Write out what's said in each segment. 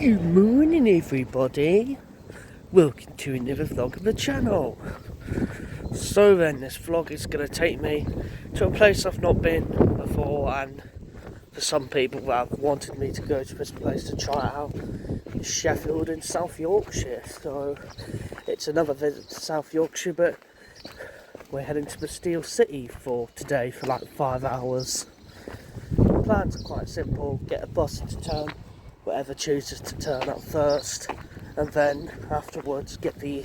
Good morning everybody, welcome to another vlog of the channel. So then, this vlog is going to take me to a place I've not been before, and for some people that have wanted me to go to this place to try it out, Sheffield in South Yorkshire. So it's another visit to South Yorkshire, but we're heading to the Steel City for today for like 5 hours. The plans are quite simple: get a bus into town, whatever chooses to turn up first, and then afterwards get the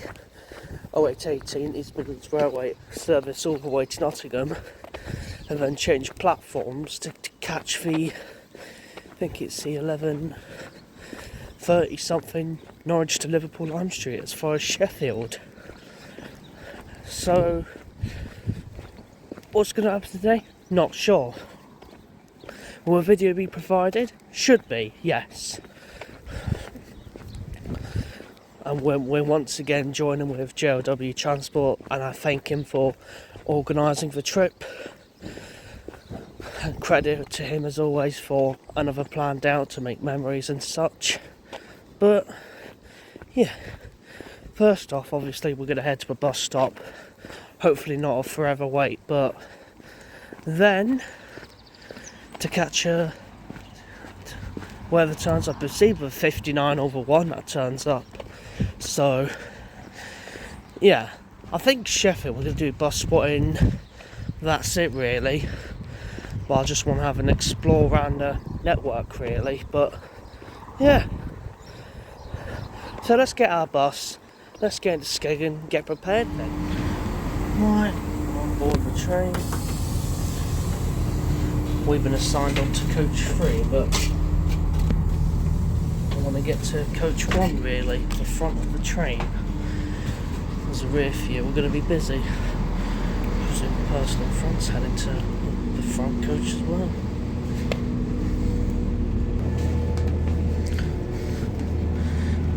0818 East Midlands Railway service all the way to Nottingham, and then change platforms to catch the, I think it's the 11:30 something Norwich to Liverpool Lime Street as far as Sheffield. So what's going to happen today? Not sure. Will a video be provided? Should be, yes. And we're once again joining with JLW Transport, and I thank him for organising the trip. And credit to him as always for another planned out to make memories and such. But yeah, first off, obviously we're going to head to a bus stop. Hopefully not a forever wait, but then to catch a whoever turns up. It's either 59 over 1 that turns up. So yeah, I think Sheffield, we're going to do bus spotting. That's it really. But I just want to have an explore around the network really. But yeah, so let's get our bus, let's get into Skeggen, get prepared then. Right, I'm on board the train. We've been assigned on to coach 3, but I want to get to coach 1 really, the front of the train. There's a rear view, we're going to be busy. So the person in front's heading to the front coach as well.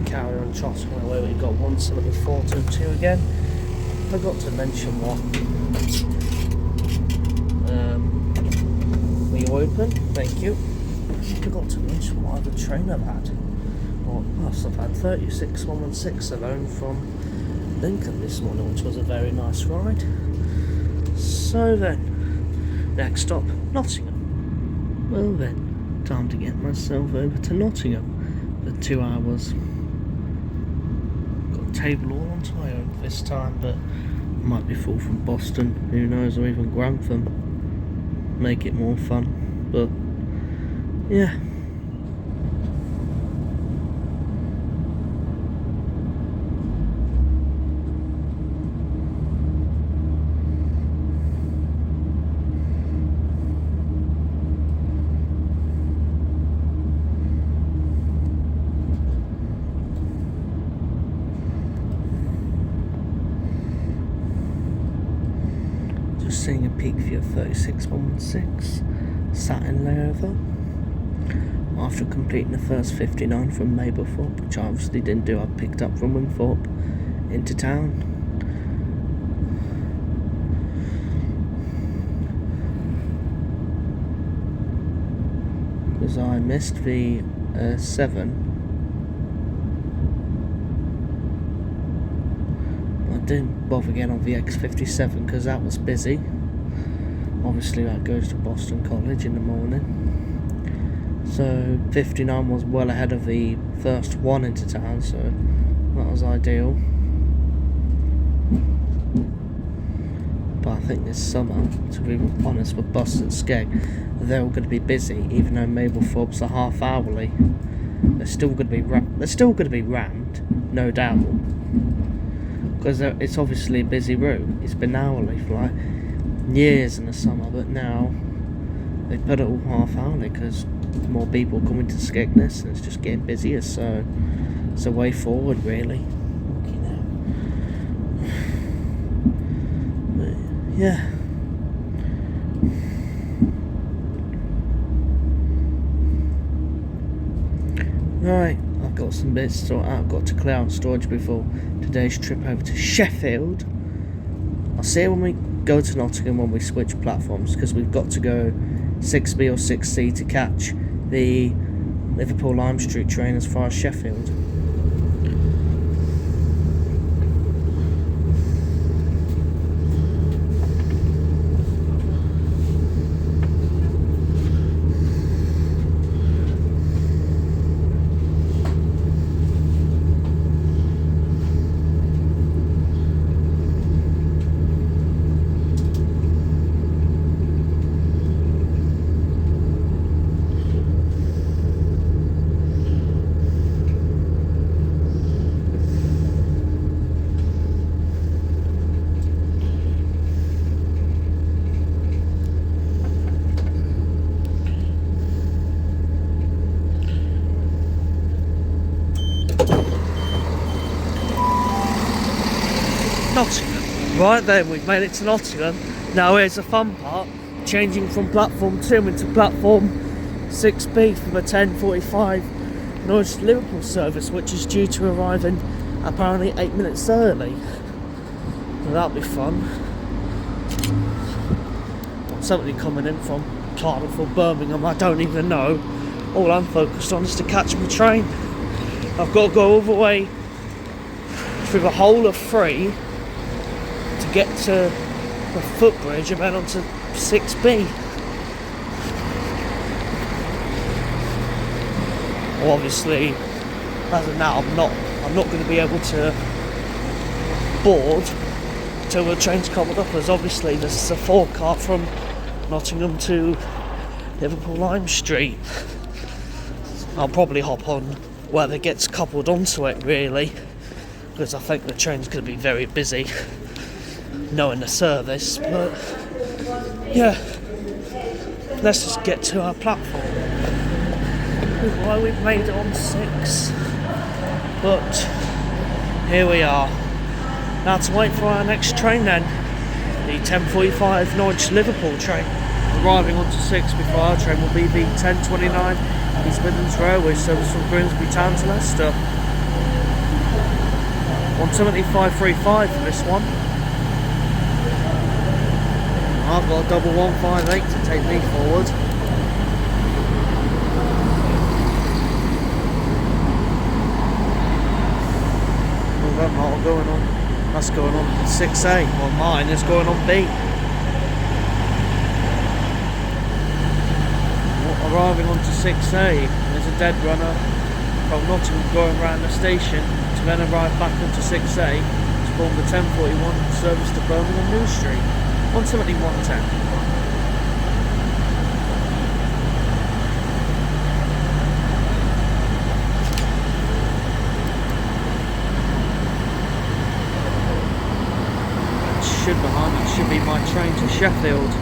Carry on trotting away, we've got 17422 again. Forgot to mention what. Will you open? Thank you. Forgot to mention what other train I've had. Well, I've had 36116 alone from Lincoln this morning, which was a very nice ride. So then, next stop, Nottingham. Well then, time to get myself over to Nottingham for 2 hours. Got a table all on my own this time, but might be full from Boston, who knows, or even Grantham. Make it more fun, but yeah. Seeing a peak view of 36116, sat in layover after completing the first 59 from Mablethorpe, which I obviously didn't do. I picked up from Wimthorpe into town. Because I missed the 7. Didn't bother again on the X57 because that was busy. Obviously that goes to Boston College in the morning. So 59 was well ahead of the first one into town, so that was ideal. But I think this summer, to be honest, with buses at Skeg, they're all going to be busy, even though Mablethorpe's a half hourly. They're still going to be rammed, no doubt. Because it's obviously a busy route. It's been hourly for like years in the summer, but now they put it all half hourly because more people coming to Skegness and it's just getting busier. So it's a way forward, really. But yeah. Right. I've got some bits to sort out. I've got to clear out storage before today's trip over to Sheffield. I'll see you when we go to Nottingham when we switch platforms, because we've got to go 6B or 6C to catch the Liverpool Lime Street train as far as Sheffield. Nottingham. Right then, we've made it to Nottingham. Now here's the fun part, changing from platform 2 into platform 6B for the 10:45 Norwich to Liverpool service, which is due to arrive in apparently 8 minutes early. So that'll be fun. Somebody coming in from Cardiff or Birmingham, I don't even know. All I'm focused on is to catch my train. I've got to go all the way through the whole of 3 to get to the footbridge and then onto 6B. Well, obviously, as of now, I'm not going to be able to board until the train's coupled up, as obviously this is a 4-car from Nottingham to Liverpool Lime Street. I'll probably hop on whether it gets coupled onto it, really, because I think the train's going to be very busy knowing the service. But yeah, let's just get to our platform. Well, we've made it on 6, but here we are. Now to wait for our next train then, the 10:45 Norwich to Liverpool train. Arriving onto 6 before our train will be the 10:29 East Midlands Railway service from Grimsby Town to Leicester. 175.35 for this one. I've got a double 158 to take me forward. Oh, that not going on. That's going on 6A. Well, mine is going on B. Arriving onto 6A, there's a dead runner from Nottingham going around the station to then arrive back onto 6A to form the 10:41 service to Birmingham New Street. 171.10. Behind me should be my train to Sheffield.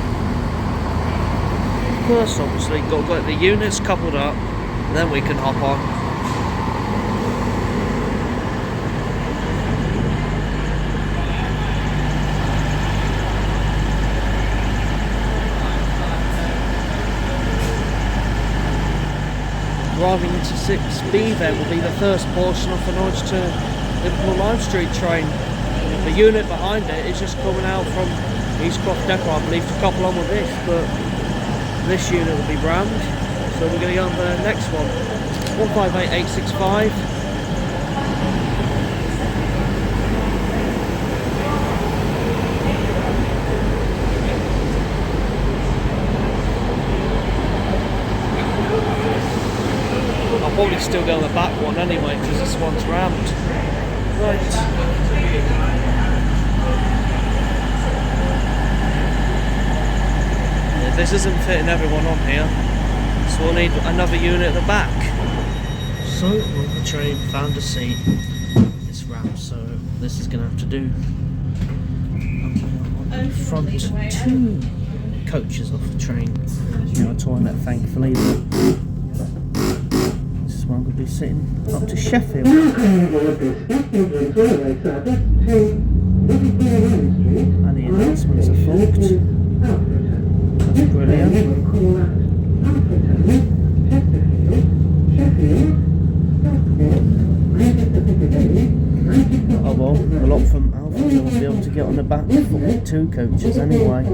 First, obviously, got to get the units coupled up, and then we can hop on. Arriving into 6B then will be the first portion of the Norwich to Liverpool Lime Street train. The unit behind it is just coming out from Eastcroft Depot, I believe, to couple on with this, but this unit will be rammed, so we're going to go on the next one. 158865. I'll probably still go on the back one anyway, because this one's rammed. Right. This isn't fitting everyone on here, so we'll need another unit at the back. So, the train found a seat. It's rammed, so this is going to have to do. On the front 2 coaches off the train. Now a toilet, thankfully. This is where I'm going to be sitting up to Sheffield. And the announcements are forked. Brilliant. Oh well, a lot from Alpha will be able to get on the back for 2 coaches anyway.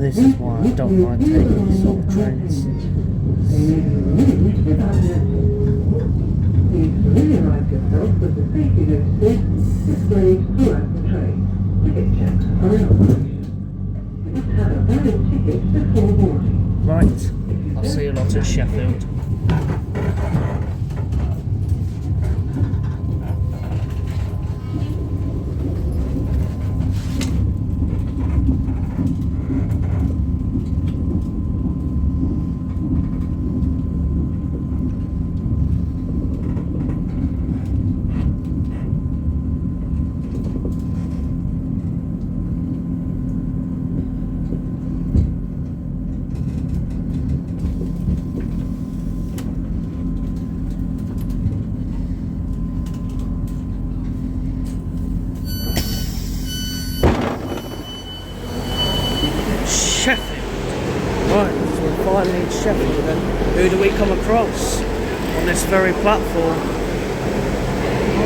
This is why I don't like taking these sort of trains. Please familiarise yourself with the safety notices displayed throughout the train. Ticket checks are in operation. You must have a valid ticket before boarding. Right, I'll see you lot at Sheffield. Sheffield. Right, so we're finally in Sheffield then. Who do we come across on this very platform?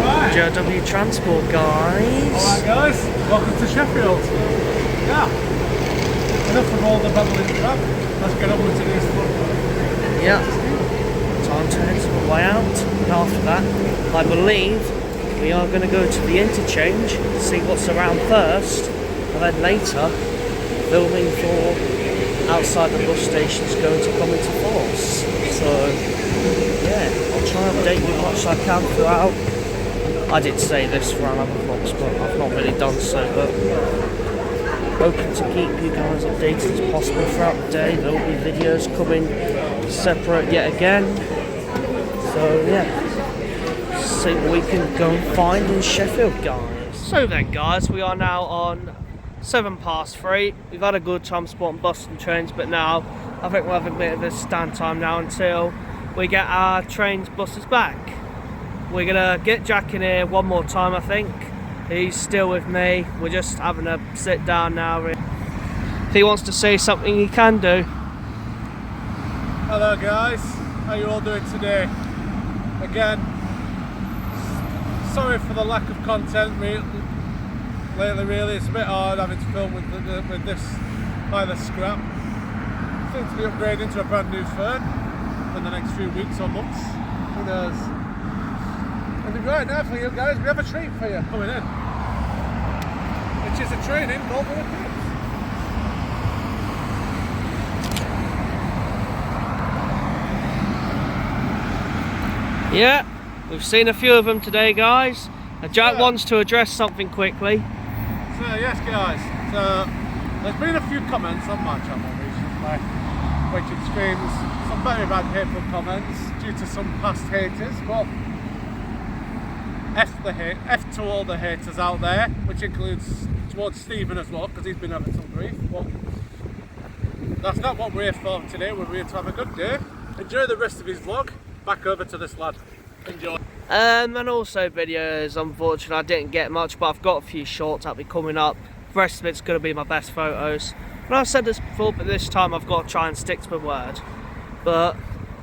Alright. JW Transport, guys. Alright guys, welcome to Sheffield. Yeah. Enough of all the babbling crap. Let's get on with today's fun. Yeah. Time to head way out. And after that, I believe we are going to go to the interchange, see what's around first, and then later, filming for outside the bus station is going to come into force. So, yeah, I'll try and update you as much as I can throughout. I did say this for another vlogs, but I've not really done so, but hoping to keep you guys updated as possible throughout the day. There will be videos coming separate yet again. So, yeah, see what we can go and find in Sheffield, guys. So then, guys, we are now on 3:07. We've had a good time spotting buses and trains, but now I think we'll have a bit of a stand time now until we get our trains, buses back. We're gonna get Jack in here one more time, I think. He's still with me. We're just having a sit down now. If he wants to say something, he can do. Hello guys, how you all doing today? Again, sorry for the lack of content lately really. It's a bit hard having to film with this by the scrap. Seems to be upgrading to a brand new phone in the next few weeks or months. Who knows? And right now for you guys, we have a treat for you coming in, which is a training called the kids. Yeah, we've seen a few of them today, guys. Jack wants to address something quickly. So yes guys, so there's been a few comments on my channel recently which it screams some very bad hateful comments due to some past haters, but F to all the haters out there, which includes towards Stephen as well, because he's been having some grief. But that's not what we're here for today. We're here to have a good day. Enjoy the rest of his vlog. Back over to this lad. Enjoy. And also videos, unfortunately I didn't get much, but I've got a few shorts that'll be coming up. The rest of it's going to be my best photos. And I've said this before, but this time I've got to try and stick to my word. But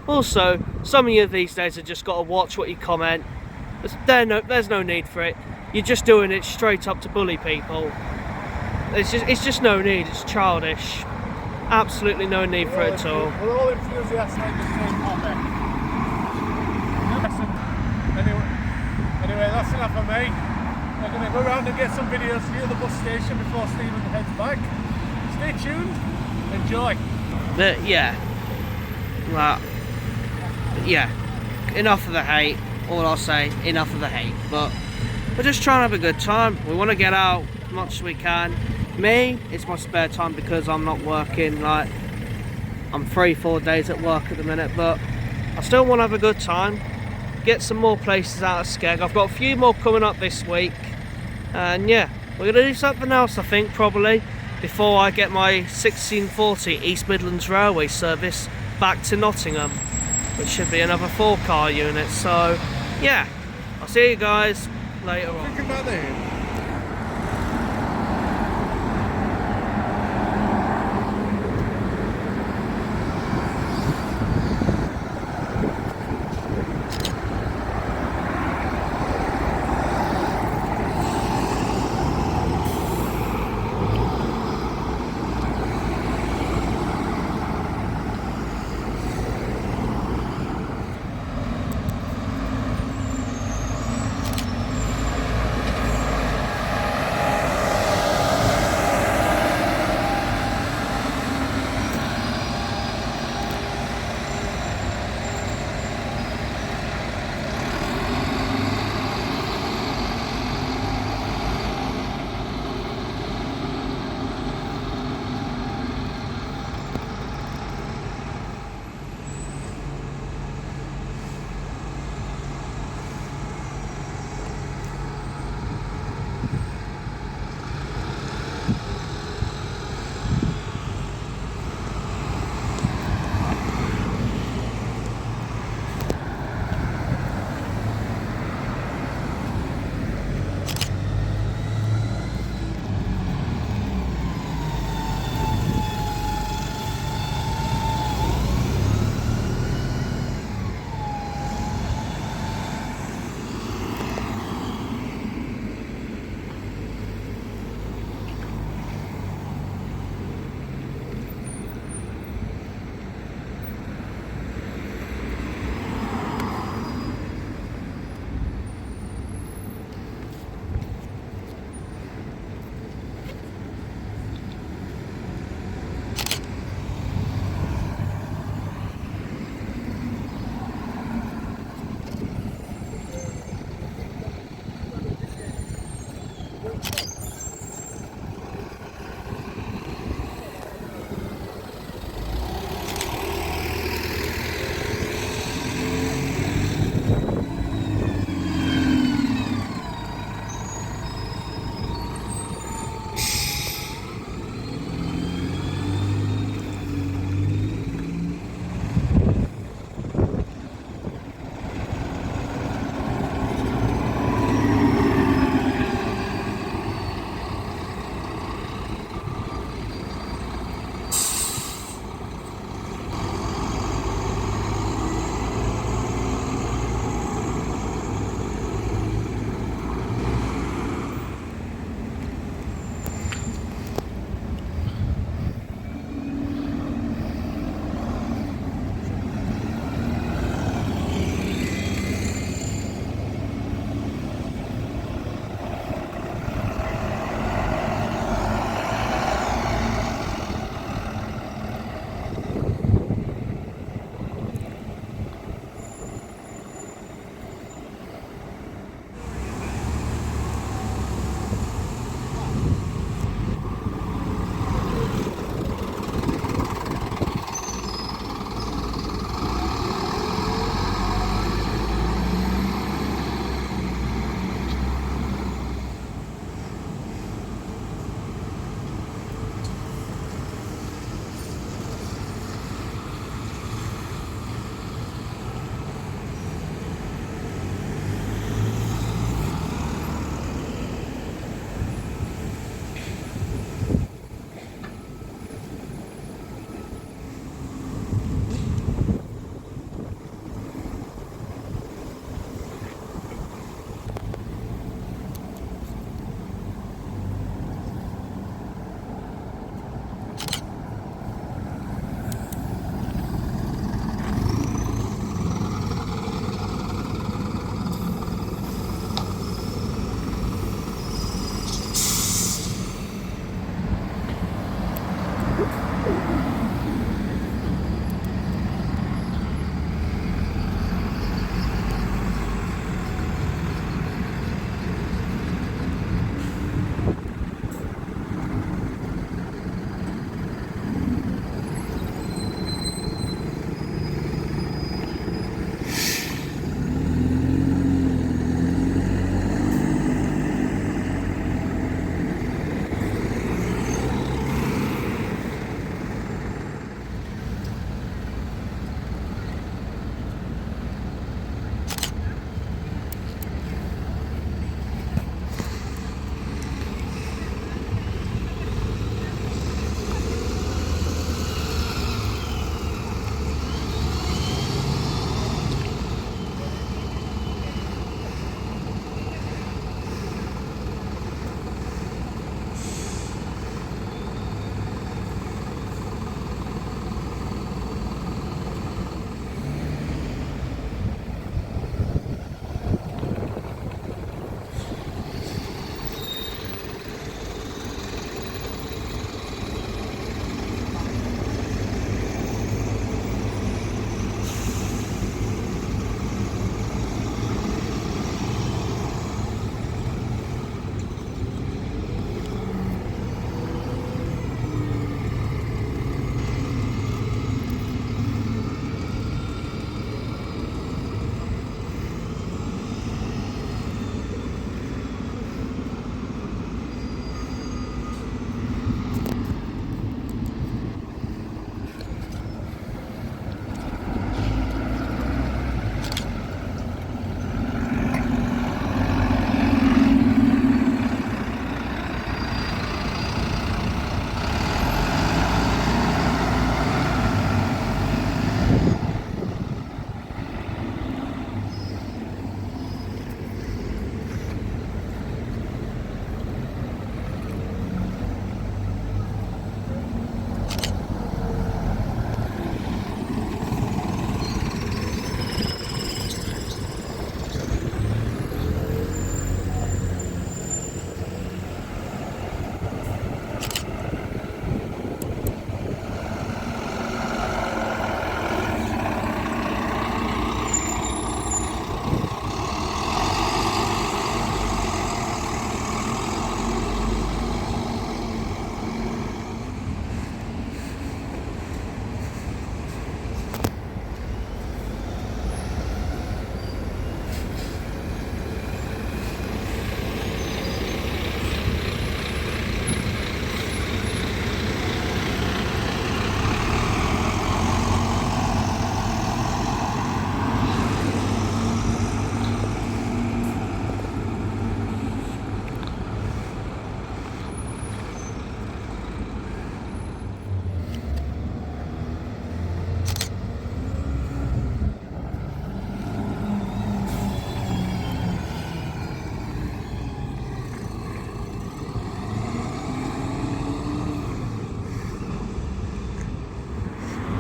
also, some of you these days have just got to watch what you comment. There's no need for it. You're just doing it straight up to bully people. It's just no need, it's childish. Absolutely no need for it at all. We're all enthusiastic at the same hobby. Anyway, that's enough of me. We're going to go around and get some videos for you at the bus station before Stephen heads back. Stay tuned, enjoy. But yeah, well, yeah, enough of the hate. All I'll say, enough of the hate. But we're just trying to have a good time. We want to get out as much as we can. Me, it's my spare time because I'm not working. Like, I'm 3-4 days at work at the minute, but I still want to have a good time. Get some more places out of Skeg. I've got a few more coming up this week, and yeah, we're going to do something else I think probably before I get my 1640 East Midlands Railway service back to Nottingham, which should be another 4-car unit. So yeah, I'll see you guys later on. Think about that.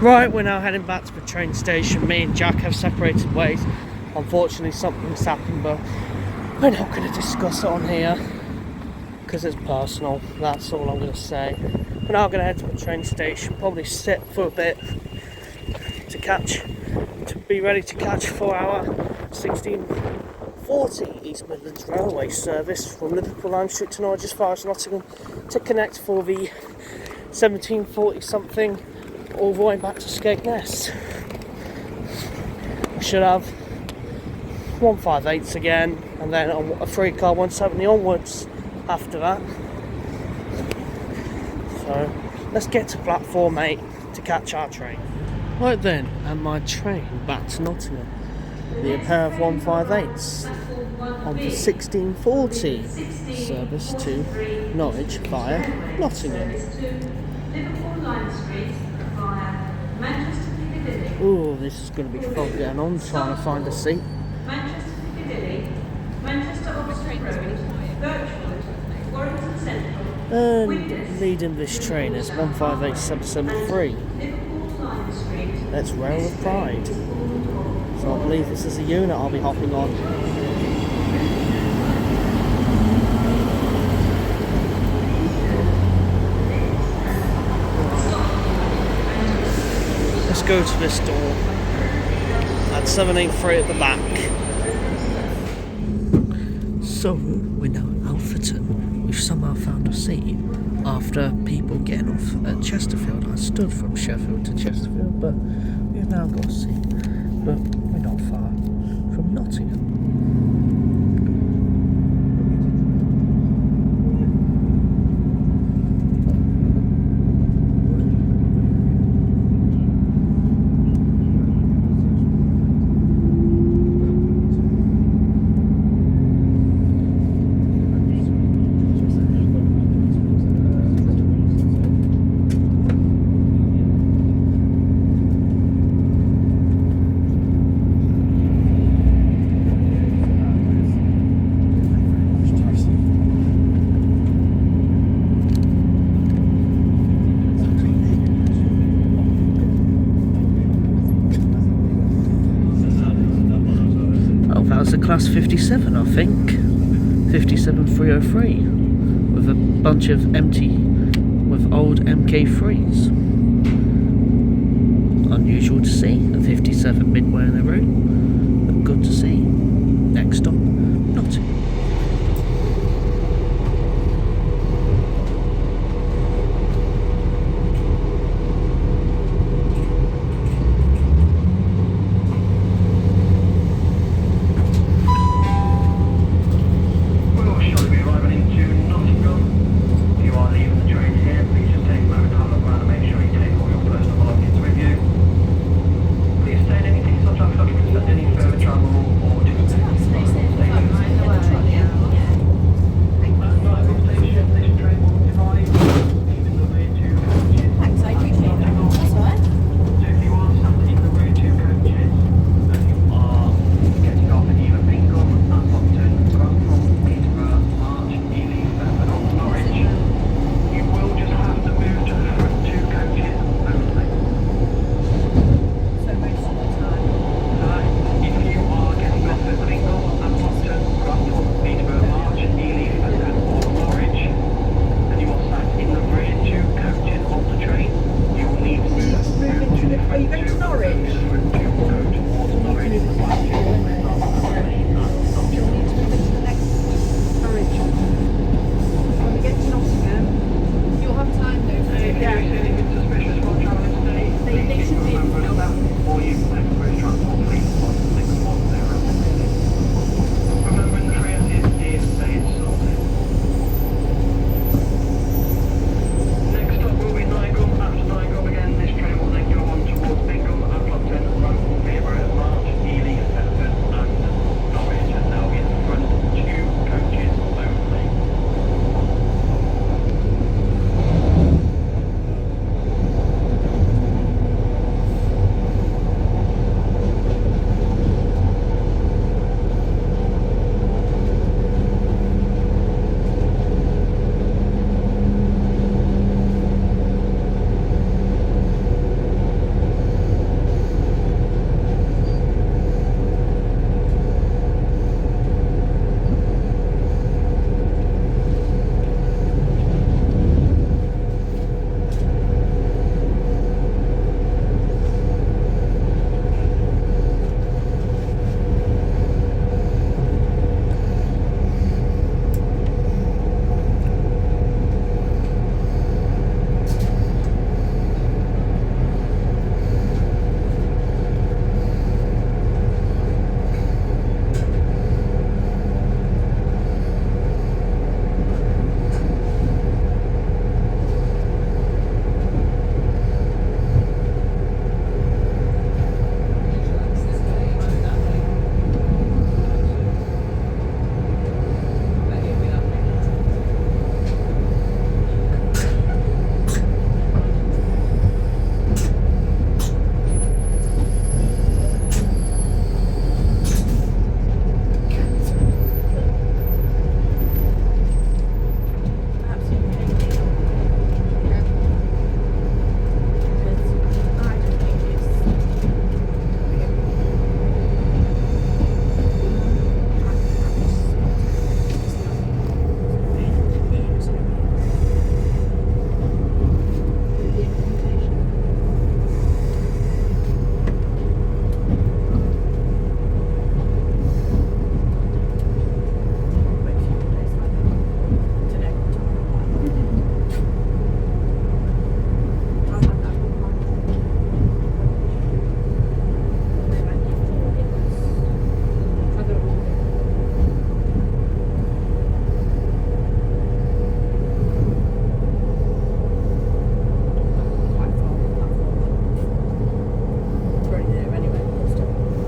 Right, we're now heading back to the train station. Me and Jack have separated ways. Unfortunately, something's happened, but we're not going to discuss it on here because it's personal. That's all I'm going to say. We're now going to head to the train station, probably sit for a bit to be ready to catch 4-hour 1640 East Midlands Railway service from Liverpool Lime Street to Norwich as far as Nottingham to connect for the 1740 something all the way back to Skegness. We should have 158s again, and then a free car 170 onwards after that. So let's get to platform 8 to catch our train. Right then, and my train back to Nottingham. The pair of 158s on the 1640 service to Norwich via Nottingham. Ooh, this is going to be fun getting on, trying to find a seat. And leading this train is 158773. Let's rail with pride. So I believe this is a unit I'll be hopping on. Let's go to this door at 783 at the back. So we're now at Alfreton. We've somehow found a seat after people getting off at Chesterfield. I stood from Sheffield to Chesterfield, but we've now got a seat. But we're not far from Nottingham. That was a class 57, I think. 57303 with a bunch of with old MK3s. Unusual to see a 57 midway in the route, but good to see. Next stop, Nottingham. Please state anything such as documents that any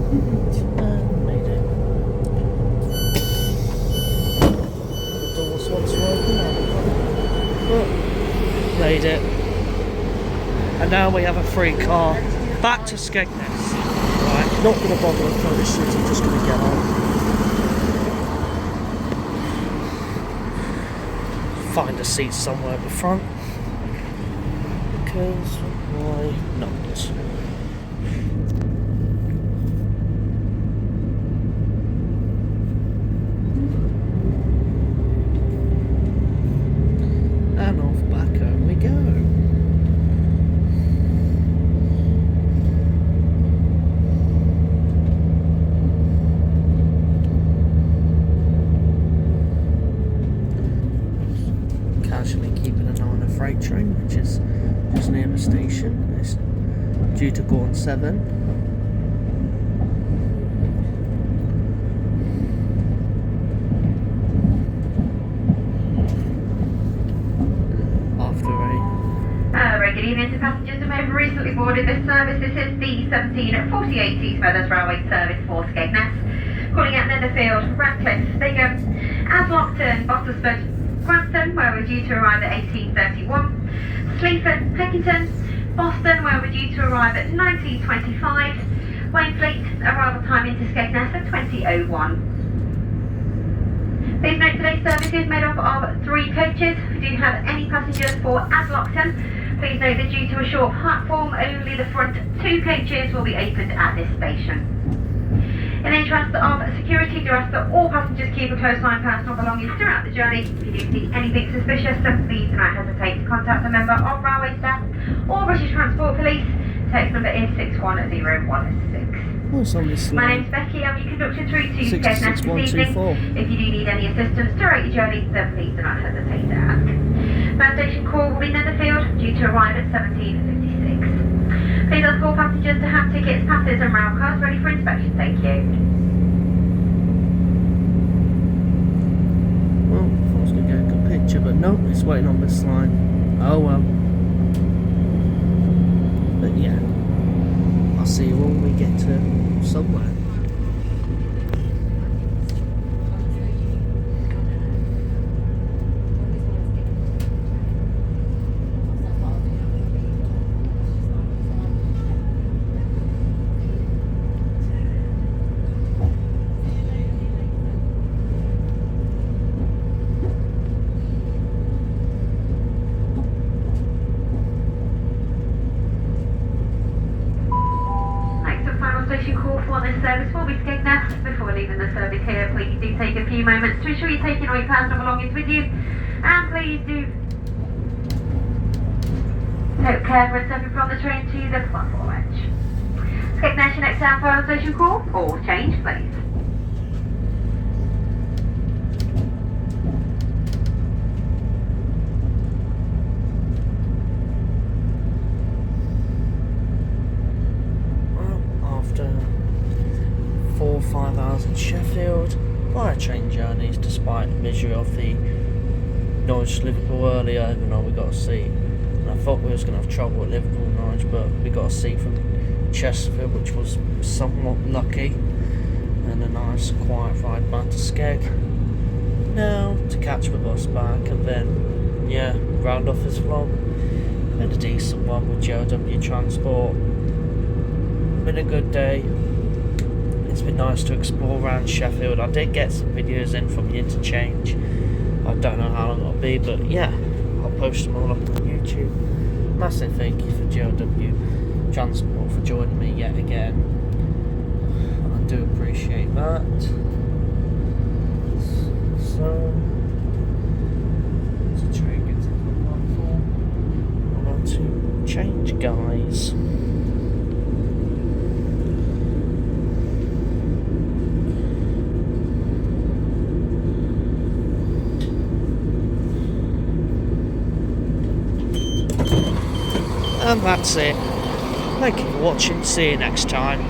Made it. The doors once were open now. Made it. And now we have a free car back to Skegness. Right, not going to bother with photo shoot, I'm just going to get on. Find a seat somewhere at the front. Because why not? And off back home we go. Casually keeping an eye on a freight train, which is just near the station. It's due to go on 7. After a Very good evening to passengers who may have recently boarded this service. This is the 1748 East Meadows Railway service for Skegness. Calling at Netherfield, Radcliffe, Bingham, Aslockton, Bottlesford, Grantham, where we're due to arrive at 18:31, Sleaford, Peckington, Boston, where we're due to arrive at 19:25, Wainfleet, arrival time into Skegness at 20:01. Please note today's service is made up of 3 coaches. If you do have any passengers for Aslockton, please note that due to a short platform, only the front 2 coaches will be opened at this station. In the interest of security, do ask that all passengers keep a close eye on personal belongings throughout the journey. If you do see anything suspicious, then please do not hesitate to contact a member of railway staff or British Transport Police. Text number is 61016. what's on this My line? name's Becky. I'll be conducted through to Skegness this 66124. evening. If you do need any assistance throughout your journey, then please do not hesitate to ask. First station call will be Netherfield, due to arrive at 17:56. Please ask all passengers to have tickets, passes and rail cards ready for inspection. Thank you. Well, I thought I was going to get a good picture, but no, it's waiting on this line. Oh well. But yeah, I'll see you when we get to somewhere. Station call for this service will be Skegness. Before leaving the service here, please do take a few moments to ensure you're taking all your personal belongings with you, and please do take care when stepping from the train to the platform edge. Skegness, your next town for station call, or change please. After 4 or 5 hours in Sheffield, via train journeys, despite the misery of the Norwich to Liverpool earlier, even though we got a seat. And I thought we was going to have trouble at Liverpool and Norwich, but we got a seat from Chesterfield, which was somewhat lucky, and a nice quiet ride back to Skeg. Now to catch the bus back, and then yeah, round off this vlog. And a decent one with JW Transport. Been a good day. It's been nice to explore around Sheffield. I did get some videos in from the interchange. I don't know how long it'll be, but yeah, I'll post them all up on YouTube. Massive thank you for JW Transport for joining me yet again. I do appreciate that. So, as the train gets into the platform, I'm on to change, guys. And that's it. Thank you for watching. See you next time.